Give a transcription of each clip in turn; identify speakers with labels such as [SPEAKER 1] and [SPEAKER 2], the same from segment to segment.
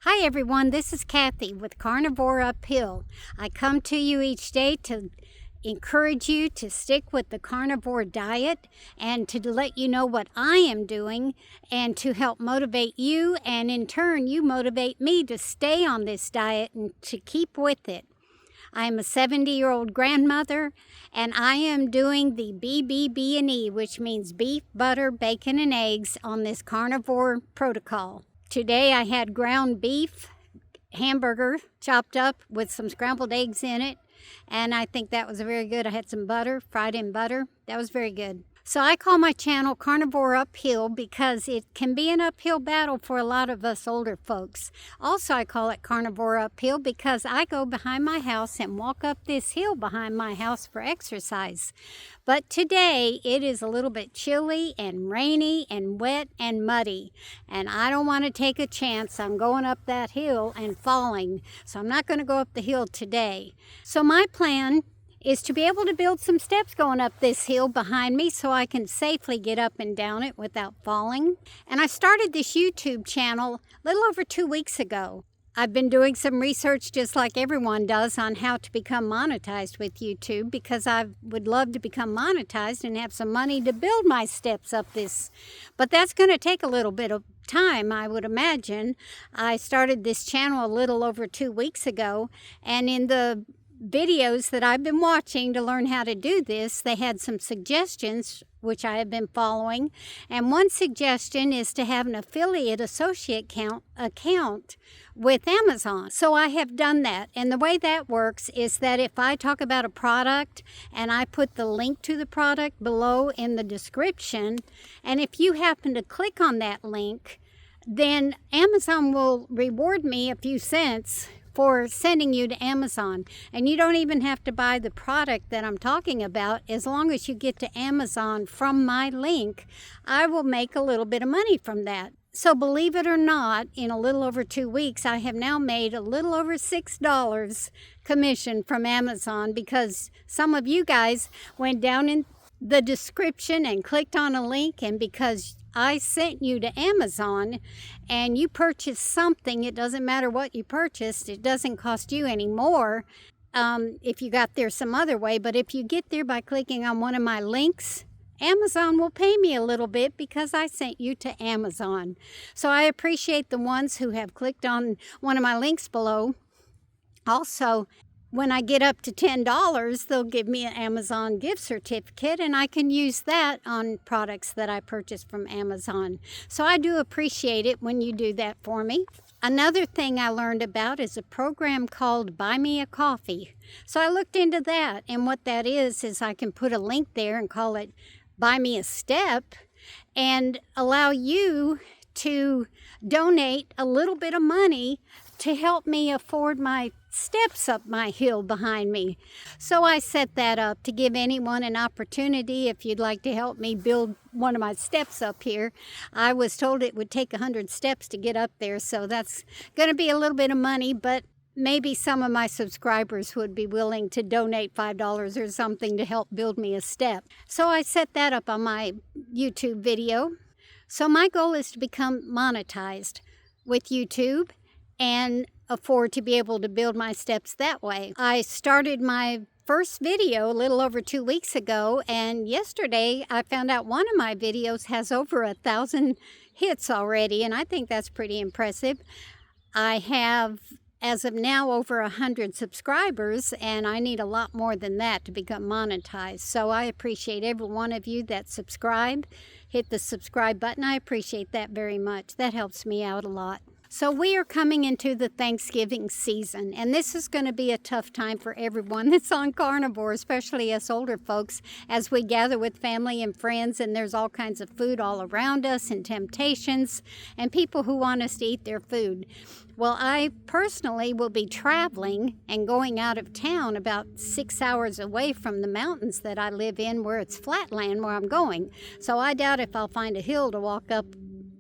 [SPEAKER 1] Hi everyone, this is Kathy with Carnivore Uphill. I come to you each day to encourage you to stick with the carnivore diet and to let you know what I am doing and to help motivate you, and in turn you motivate me to stay on this diet and to keep with it. I'm a 70-year-old grandmother, and I am doing the BBB&E, which means beef, butter, bacon, and eggs, on this carnivore protocol. Today I had ground beef hamburger chopped up with some scrambled eggs in it, and I think that was very good. I had some butter, fried in butter. That was very good. So I call my channel Carnivore Uphill because it can be an uphill battle for a lot of us older folks. Also, I call it Carnivore Uphill because I go behind my house and walk up this hill behind my house for exercise. But today it is a little bit chilly and rainy and wet and muddy, and I don't want to take a chance on going up that hill and falling. So I'm not going to go up the hill today. So my plan is to be able to build some steps going up this hill behind me so I can safely get up and down it without falling. And I started this YouTube channel a little over 2 weeks ago. I've been doing some research, just like everyone does, on how to become monetized with YouTube, because I would love to become monetized and have some money to build my steps up this. But that's going to take a little bit of time, I would imagine. I started this channel a little over 2 weeks ago, and in the videos that I've been watching to learn how to do this, they had some suggestions which I have been following, and one suggestion is to have an affiliate associate account with Amazon. So I have done that, and the way that works is that if I talk about a product and I put the link to the product below in the description, and if you happen to click on that link, then Amazon will reward me a few cents for sending you to Amazon. And you don't even have to buy the product that I'm talking about. As long as you get to Amazon from my link, I will make a little bit of money from that. So believe it or not, in a little over 2 weeks, I have now made a little over $6 commission from Amazon, because some of you guys went down in the description and clicked on a link, and because I sent you to Amazon and you purchased something, it doesn't matter what you purchased, it doesn't cost you any more if you got there some other way. But if you get there by clicking on one of my links, Amazon will pay me a little bit because I sent you to Amazon. So I appreciate the ones who have clicked on one of my links below. Also, when I get up to $10, they'll give me an Amazon gift certificate, and I can use that on products that I purchase from Amazon. So I do appreciate it when you do that for me. Another thing I learned about is a program called Buy Me a Coffee. So I looked into that, and what that is I can put a link there and call it Buy Me a Step, and allow you to donate a little bit of money to help me afford my steps up my hill behind me. So I set that up to give anyone an opportunity. If you'd like to help me build one of my steps up here, I was told it would take 100 steps to get up there, so that's going to be a little bit of money, but maybe some of my subscribers would be willing to donate $5 or something to help build me a step. So I set that up on my YouTube video. So my goal is to become monetized with YouTube and afford to be able to build my steps that way. I started my first video a little over 2 weeks ago, and yesterday I found out one of my videos has over 1,000 hits already, and I think that's pretty impressive. I have, as of now, over 100 subscribers, and I need a lot more than that to become monetized. So I appreciate every one of you that subscribe. Hit the subscribe button. I appreciate that very much. That helps me out a lot. So we are coming into the Thanksgiving season, and this is going to be a tough time for everyone that's on carnivore, especially us older folks, as we gather with family and friends, and there's all kinds of food all around us and temptations and people who want us to eat their food. Well, I personally will be traveling and going out of town about 6 hours away from the mountains that I live in, where it's flatland where I'm going. So I doubt if I'll find a hill to walk up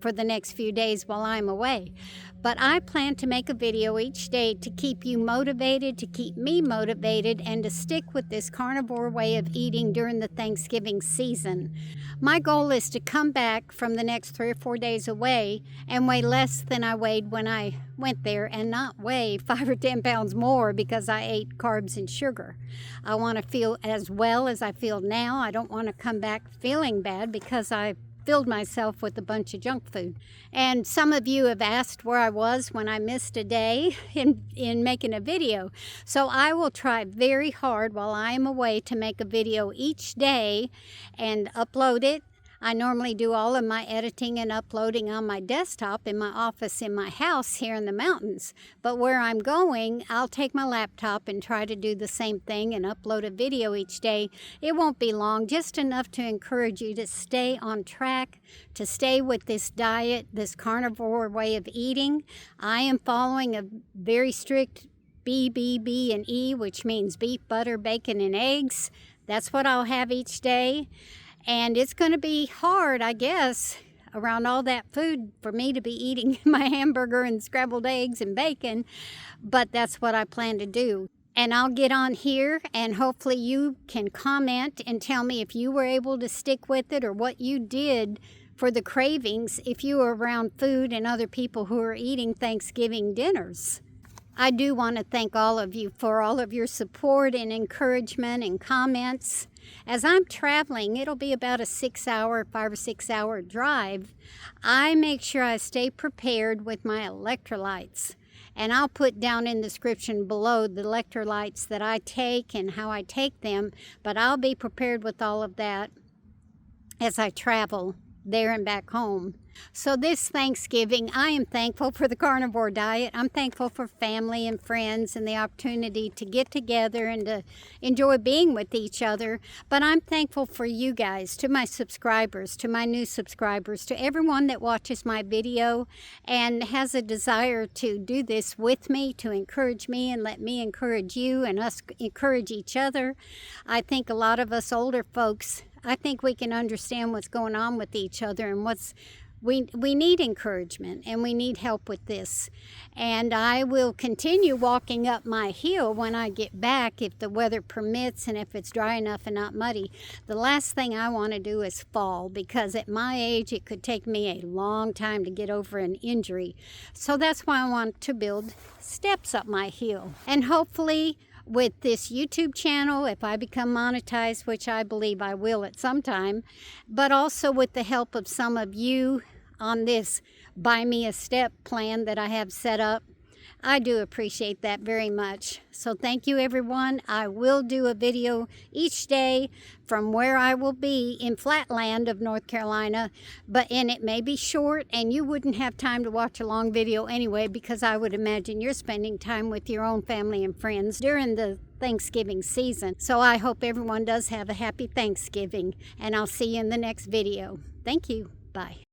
[SPEAKER 1] for the next few days while I'm away. But I plan to make a video each day to keep you motivated, to keep me motivated, and to stick with this carnivore way of eating during the Thanksgiving season. My goal is to come back from the next 3 or 4 days away and weigh less than I weighed when I went there, and not weigh 5 or 10 pounds more because I ate carbs and sugar. I want to feel as well as I feel now. I don't want to come back feeling bad because I filled myself with a bunch of junk food. And some of you have asked where I was when I missed a day in making a video. So I will try very hard while I am away to make a video each day and upload it. I normally do all of my editing and uploading on my desktop in my office in my house here in the mountains. But where I'm going, I'll take my laptop and try to do the same thing and upload a video each day. It won't be long, just enough to encourage you to stay on track, to stay with this diet, this carnivore way of eating. I am following a very strict BBB&E, which means beef, butter, bacon, and eggs. That's what I'll have each day. And it's going to be hard, I guess, around all that food for me to be eating my hamburger and scrambled eggs and bacon, but that's what I plan to do. And I'll get on here, and hopefully you can comment and tell me if you were able to stick with it or what you did for the cravings if you were around food and other people who are eating Thanksgiving dinners. I do want to thank all of you for all of your support and encouragement and comments. As I'm traveling, it'll be about a 5 or 6 hour drive. I make sure I stay prepared with my electrolytes. And I'll put down in the description below the electrolytes that I take and how I take them. But I'll be prepared with all of that as I travel there and back home. So this Thanksgiving, I am thankful for the carnivore diet. I'm thankful for family and friends and the opportunity to get together and to enjoy being with each other. But I'm thankful for you guys, to my subscribers, to my new subscribers, to everyone that watches my video and has a desire to do this with me, to encourage me and let me encourage you and us encourage each other. I think a lot of us older folks, I think we can understand what's going on with each other and we need encouragement and we need help with this. And I will continue walking up my hill when I get back if the weather permits and if it's dry enough and not muddy. The last thing I want to do is fall, because at my age it could take me a long time to get over an injury. So that's why I want to build steps up my hill. And hopefully with this YouTube channel, if I become monetized, which I believe I will at some time, but also with the help of some of you on this Buy Me a Step plan that I have set up, I do appreciate that very much. So thank you, everyone. I will do a video each day from where I will be in Flatland of North Carolina, and it may be short and you wouldn't have time to watch a long video anyway, because I would imagine you're spending time with your own family and friends during the Thanksgiving season. So I hope everyone does have a happy Thanksgiving, and I'll see you in the next video. Thank you. Bye.